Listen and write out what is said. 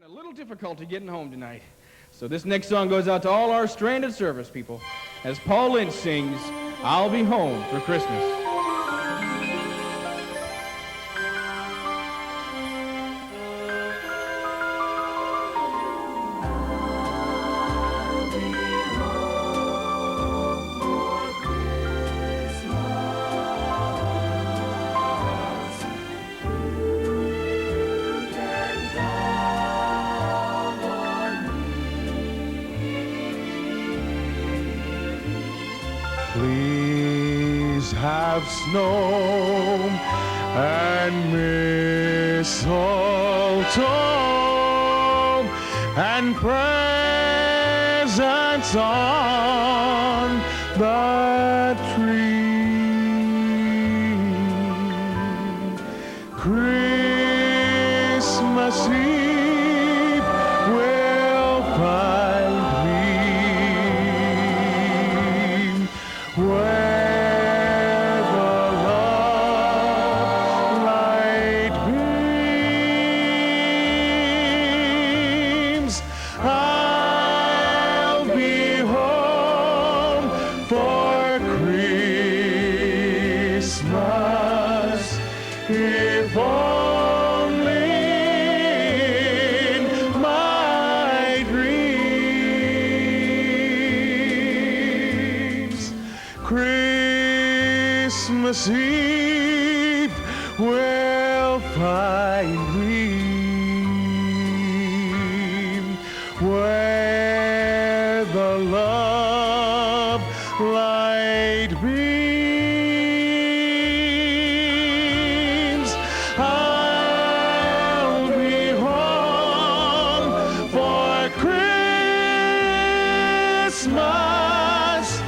A little difficulty getting home tonight. So this next song goes out to all our stranded service people as Paul Lynch sings, I'll Be Home for Christmas. Please have snow and mistletoe and presents on the tree. Christmas Eve will find me where the love light beams. I'll be home for Christmas, if only in my dreams. Christmas Eve will find me where the love light beams. I'll be home for Christmas.